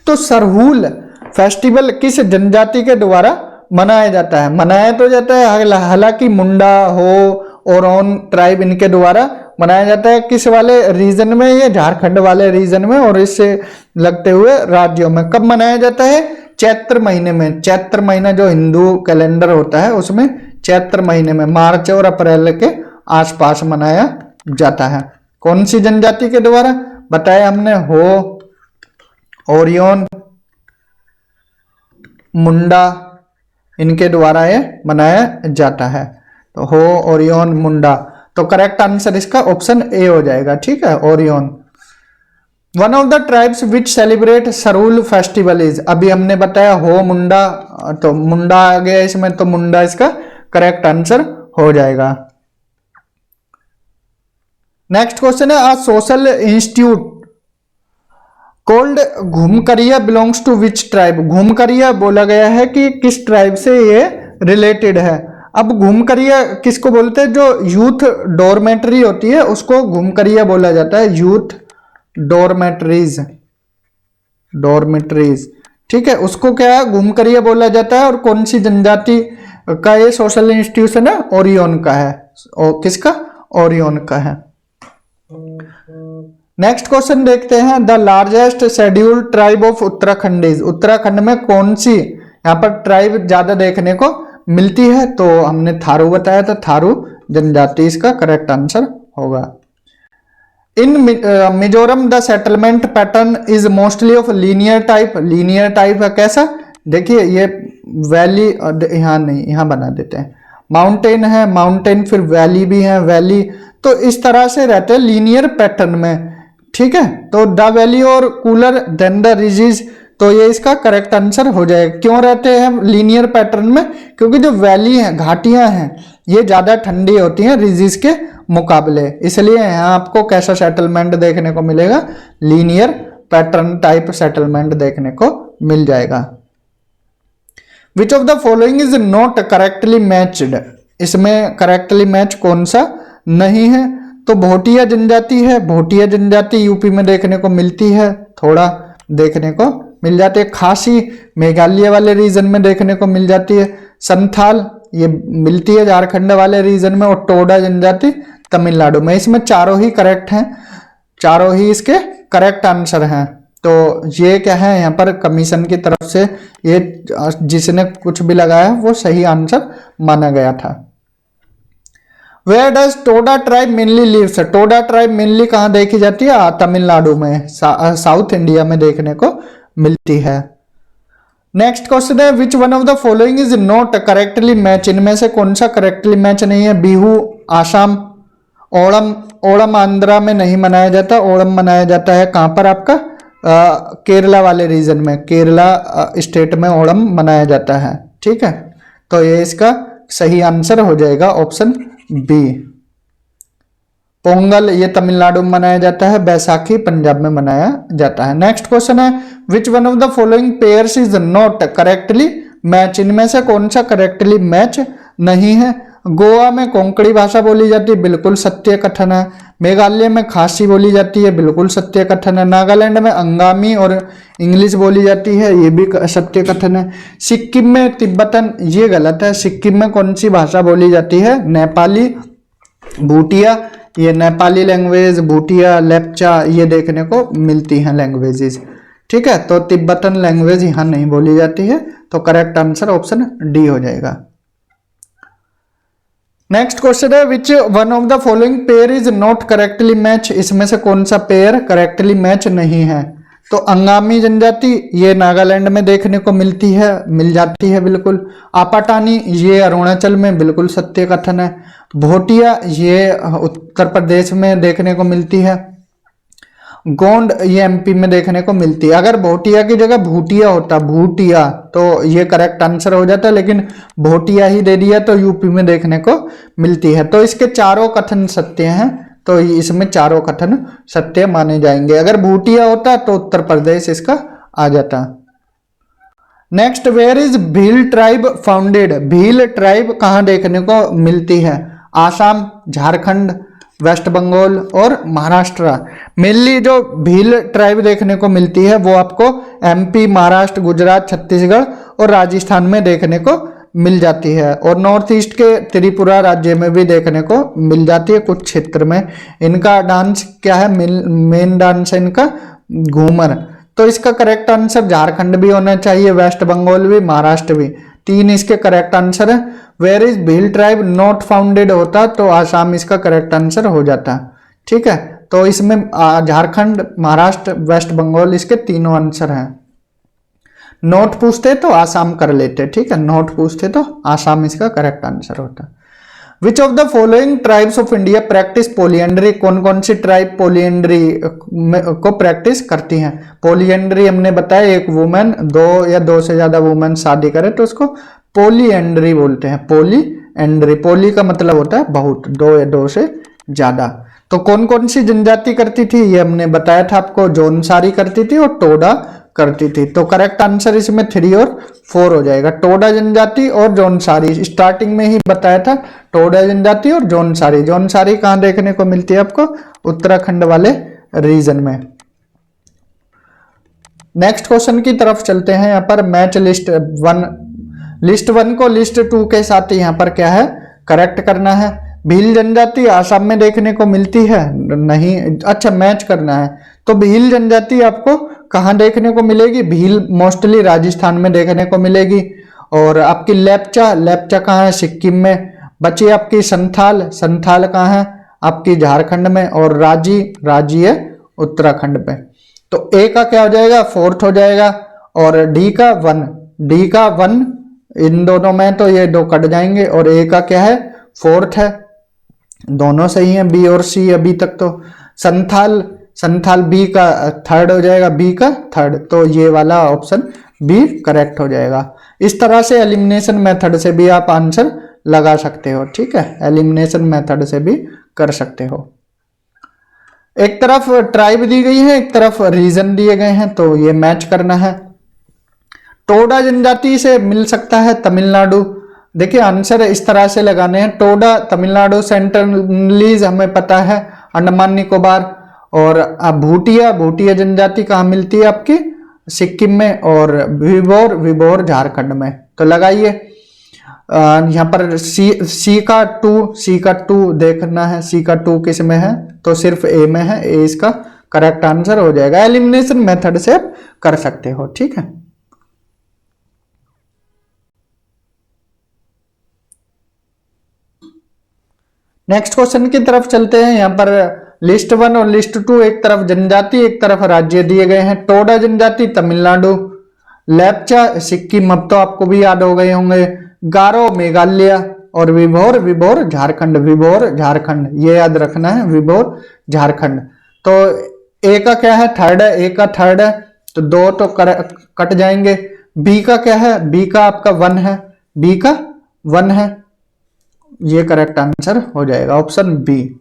तो सरहुल फेस्टिवल किस जनजाति के द्वारा मनाया जाता है? मनाया तो जाता है, हालांकि मुंडा हो और ओन ट्राइब इनके द्वारा मनाया जाता है। किस वाले रीजन में? ये झारखंड वाले रीजन में और इससे लगते हुए राज्यों में। कब मनाया जाता है? चैत्र महीने में, चैत्र महीना जो हिंदू कैलेंडर होता है उसमें चैत्र महीने में, मार्च और अप्रैल के आसपास मनाया जाता है। कौन सी जनजाति के द्वारा? बताया हमने, हो, ओरियन, मुंडा, इनके द्वारा ये मनाया जाता है। तो हो, ओरियन, मुंडा, तो करेक्ट आंसर इसका ऑप्शन ए हो जाएगा, ठीक है, Orion. One of the tribes which celebrate Sarhul festival is, अभी हमने बताया हो मुंडा, तो मुंडा आ गया इसमें, तो मुंडा इसका करेक्ट आंसर हो जाएगा। नेक्स्ट क्वेश्चन है, a social institute called Ghumkaria belongs to which tribe? Ghumkaria बोला गया है कि किस ट्राइब से ये रिलेटेड है। अब घूमकरिया किसको बोलते हैं? जो यूथ डॉर्मेट्री होती है उसको घूमकरिया बोला जाता है, यूथ डॉर्मेट्रीज, डॉर्मेट्रीज, ठीक है, उसको क्या है? घूमकरिया बोला जाता है। और कौन सी जनजाति का ये सोशल इंस्टीट्यूशन है? ओरियन का है। और किसका? ओरियन का है। नेक्स्ट क्वेश्चन देखते हैं, the largest scheduled tribe of Uttarakhand is, Uttarakhand में कौन सी यहाँ पर ट्राइब ज्यादा देखने को मिलती है? तो हमने थारू बताया था, थारू जनजाति इसका करेक्ट आंसर होगा। In Mizoram the settlement pattern is mostly of linear type, linear type है कैसा? देखिए ये वैली, यहाँ नहीं, यहाँ बना देते हैं, माउंटेन है, माउंटेन, फिर वैली भी है, वैली, तो इस तरह से रहते हैं लीनियर पैटर्न में, ठीक है। तो द वैली और कूलर देन द रिजीज, तो ये इसका करेक्ट आंसर हो जाएगा। क्यों रहते हैं लीनियर पैटर्न में? क्योंकि जो वैली है, घाटियां हैं, ये ज्यादा ठंडी होती हैं रिजीज के मुकाबले, इसलिए यहाँ आपको कैसा सेटलमेंट देखने को मिलेगा? लीनियर पैटर्न टाइप सेटलमेंट देखने को मिल जाएगा। विच of the following is not correctly matched, इसमें करेक्टली मैच कौन सा नहीं है? तो भोटिया जनजाति है, भोटिया जनजाति यूपी में देखने को मिलती है, थोड़ा देखने को मिल जाती है। खासी मेघालय वाले रीजन में देखने को मिल जाती है। संथाल ये मिलती है झारखंड वाले रीजन में। और टोडा जनजाति तमिलनाडु में। इसमें चारों ही करेक्ट हैं, चारों ही इसके करेक्ट आंसर हैं। तो ये क्या है, यहाँ पर कमीशन की तरफ से ये जिसने कुछ भी लगाया वो सही आंसर माना गया था। Where does Toda tribe mainly lives, Toda tribe mainly कहाँ देखी जाती है? तमिलनाडु में, साउथ इंडिया में देखने को मिलती है। नेक्स्ट क्वेश्चन है, which one of the following is not correctly match, इनमें से कौन सा करेक्टली मैच नहीं है? बिहू आसाम, ओणम, ओणम आंध्रा में नहीं मनाया जाता, ओणम मनाया जाता है कहाँ पर आपका? केरला वाले रीजन में, केरला स्टेट में ओणम मनाया जाता है, ठीक है। तो ये इसका सही आंसर हो जाएगा ऑप्शन बी। पोंगल ये तमिलनाडु में मनाया जाता है, बैसाखी पंजाब में मनाया जाता है। नेक्स्ट क्वेश्चन है, which one of the following pairs is not correctly match, इनमें से कौन सा करेक्टली मैच नहीं है? गोवा में कोंकणी भाषा बोली जाती है, बिल्कुल सत्य कथन है। मेघालय में खासी बोली जाती है, बिल्कुल सत्य कथन है। नागालैंड में अंगामी और इंग्लिश बोली जाती है, ये भी सत्य कथन है। सिक्किम में तिब्बतन, ये गलत है। सिक्किम में कौन सी भाषा बोली जाती है? नेपाली, भूटिया, ये नेपाली लैंग्वेज, भूटिया, लेप्चा, ये देखने को मिलती हैं लैंग्वेजेस, ठीक है। तो तिब्बतन लैंग्वेज यहाँ नहीं बोली जाती है, तो करेक्ट आंसर ऑप्शन डी हो जाएगा। नेक्स्ट क्वेश्चन है, which one of the following pair is not correctly match, इसमें से कौन सा पेयर करेक्टली मैच नहीं है? तो अंगामी जनजाति ये नागालैंड में देखने को मिलती है, मिल जाती है बिल्कुल। आपाटानी ये अरुणाचल में, बिल्कुल सत्य कथन है। भोटिया ये उत्तर प्रदेश में देखने को मिलती है। गोंड ये एमपी में देखने को मिलती है। अगर भोटिया की जगह भूटिया होता, भूटिया, तो ये करेक्ट आंसर हो जाता, लेकिन भोटिया ही दे दिया तो यूपी में देखने को मिलती है। तो इसके चारों कथन सत्य हैं, तो इसमें चारों कथन सत्य माने जाएंगे। अगर भूटिया होता तो उत्तर प्रदेश इसका आ जाता। Next, where is Bhil tribe founded, Bhil tribe कहाँ देखने को मिलती है? आसाम, झारखंड, वेस्ट बंगाल और महाराष्ट्र। मेनली जो भील ट्राइब देखने को मिलती है वो आपको एमपी, महाराष्ट्र, गुजरात, छत्तीसगढ़ और राजस्थान में देखने को मिल जाती है। और नॉर्थ ईस्ट के त्रिपुरा राज्य में भी देखने को मिल जाती है कुछ क्षेत्र में। इनका डांस क्या है? मेन डांस है इनका घूमर। तो इसका करेक्ट आंसर झारखंड भी होना चाहिए, वेस्ट बंगाल भी, महाराष्ट्र भी, तीन इसके करेक्ट आंसर है। Where is Bhil tribe not founded होता तो आसाम इसका करेक्ट आंसर हो जाता, ठीक है। तो इसमें झारखंड, महाराष्ट्र, वेस्ट बंगाल इसके तीनों आंसर हैं। नोट पूछते तो आसाम कर लेते, ठीक है, नोट पूछते तो आसाम इसका करेक्ट आंसर होता। विच of the following tribes of India practice polyandry, कौन कौन सी ट्राइब पोलियंड्री को प्रैक्टिस करती हैं? पोलियंड्री हमने बताया, एक वुमेन, दो या दो से ज्यादा वुमेन शादी करे तो उसको पोलियंड्री बोलते हैं। पोलियंड्री, पोली का मतलब होता है बहुत, दो या दो से ज्यादा। तो कौन कौन सी जनजाति करती थी ये हमने बताया था आपको, जौनसारी करती थी और टोडा करती थी। तो करेक्ट आंसर इसमें 3 और 4 हो जाएगा। टोडा जनजाति और जौनसारी, स्टार्टिंग में ही बताया था, टोडा जनजाति और जौनसारी। जौनसारी कहाँ देखने को मिलती है आपको? उत्तराखंड वाले रीजन में। नेक्स्ट क्वेश्चन की तरफ चलते हैं। यहाँ पर मैच लिस्ट वन को लिस्ट 2 के साथ यहाँ पर क्या है, करेक्ट करना है। भील जनजाति आसाम में देखने को मिलती है नहीं, अच्छा मैच करना है। तो भील जनजाति आपको कहाँ देखने को मिलेगी? भील मोस्टली राजस्थान में देखने को मिलेगी। और आपकी लेप्चा कहाँ है? सिक्किम में। बची आपकी संथाल कहाँ है? आपकी झारखंड में। और राजी है उत्तराखंड में। तो ए का क्या हो जाएगा? 4th हो जाएगा। और डी का 1 इन दोनों में तो ये 2 कट जाएंगे। और ए का क्या है? 4th है। दोनों सही हैं, बी और सी अभी तक। तो संथाल बी का 3rd हो जाएगा, बी का 3rd। तो ये वाला ऑप्शन बी करेक्ट हो जाएगा। इस तरह से एलिमिनेशन मेथड से भी आप आंसर लगा सकते हो, ठीक है। एलिमिनेशन मेथड से भी कर सकते हो। एक तरफ ट्राइब दी गई है, एक तरफ रीजन दिए गए हैं, तो ये मैच करना है। टोडा जनजाति से मिल सकता है तमिलनाडु। देखिए आंसर इस तरह से लगाने हैं। टोडा तमिलनाडु, सेंट्रलीज हमें पता है अंडमान निकोबार। और भूटिया जनजाति कहाँ मिलती है? आपकी सिक्किम में। और विभोर झारखंड में। तो लगाइए यहाँ पर सी का 2 देखना है। सी का 2 किस में है? तो सिर्फ ए में है। ए इसका करेक्ट आंसर हो जाएगा। एलिमिनेशन मेथड से आप कर सकते हो, ठीक है। नेक्स्ट क्वेश्चन की तरफ चलते हैं। यहाँ पर लिस्ट 1 और लिस्ट 2, एक तरफ जनजाति एक तरफ राज्य दिए गए हैं। टोडा जनजाति तमिलनाडु, लेप्चा सिक्किम, अब तो आपको भी याद हो गए होंगे, गारो मेघालय और विभोर झारखंड। ये याद रखना है, विभोर झारखंड। तो ए का क्या है? 3rd है। ए का 3rd है तो 2 तो कट जाएंगे। बी का क्या है? बी का आपका 1 है। बी का 1 है, ये करेक्ट आंसर हो जाएगा, ऑप्शन बी।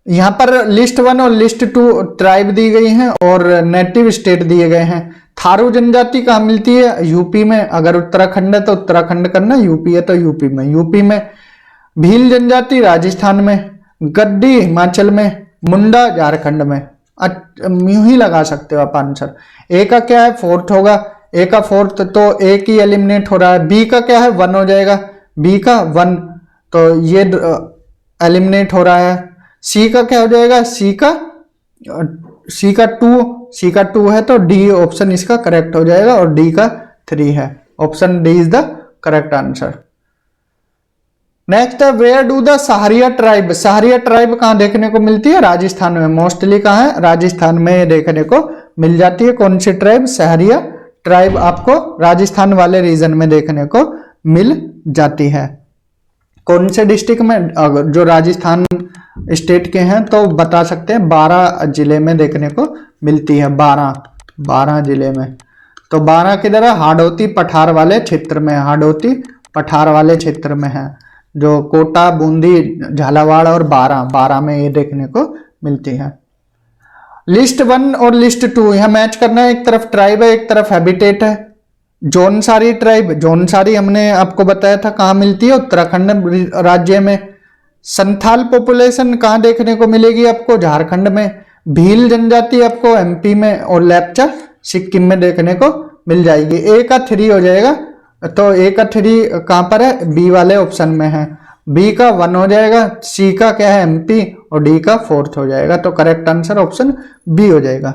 यहां पर लिस्ट 1 और लिस्ट 2 ट्राइब दी गई हैं और नेटिव स्टेट दिए गए हैं। थारू जनजाति कहाँ मिलती है? यूपी में। अगर उत्तराखंड है तो उत्तराखंड करना, यूपी है तो यूपी में। यूपी में। भील जनजाति राजस्थान में, गद्दी हिमाचल में, मुंडा झारखंड में। यूं ही लगा सकते हो आप आंसर। ए का क्या है? 4th होगा। ए का 4th तो एक ही एलिमिनेट हो रहा है। बी का क्या है? 1 हो जाएगा। बी का 1 तो ये एलिमिनेट हो रहा है। सी का क्या हो जाएगा? सी का 2 है तो डी ऑप्शन इसका करेक्ट हो जाएगा। और डी का 3 है, option D is the correct answer. Next है where do the Sahariya tribe. Sahariya tribe कहाँ देखने को मिलती है? राजस्थान में। मोस्टली कहाँ है? राजस्थान में देखने को मिल जाती है। कौन सी ट्राइब? सहारिया ट्राइब आपको राजस्थान वाले रीजन में देखने को मिल जाती है। कौन से डिस्ट्रिक्ट में? अगर जो राजस्थान स्टेट के हैं तो बता सकते हैं 12 जिले में देखने को मिलती है। 12 जिले में। तो 12 किधर है? हाड़ौती पठार वाले क्षेत्र में। हाड़ौती पठार वाले क्षेत्र में है, जो कोटा, बूंदी, झालावाड़ और 12 में ये देखने को मिलती है। लिस्ट 1 और लिस्ट 2 यहां मैच करना है। एक तरफ ट्राइब है, एक तरफ हैबिटेट है। जौनसारी ट्राइब, जौनसारी हमने आपको बताया था कहाँ मिलती है? उत्तराखंड राज्य में। संथाल पॉपुलेशन कहाँ देखने को मिलेगी आपको? झारखंड में। भील जनजाति आपको एमपी में। और लेप्चा सिक्किम में देखने को मिल जाएगी। ए का 3 हो जाएगा। तो ए का 3 कहाँ पर है? बी वाले ऑप्शन में है। बी का 1 हो जाएगा। सी का क्या है? एमपी। और डी का 4th हो जाएगा। तो करेक्ट आंसर ऑप्शन बी हो जाएगा।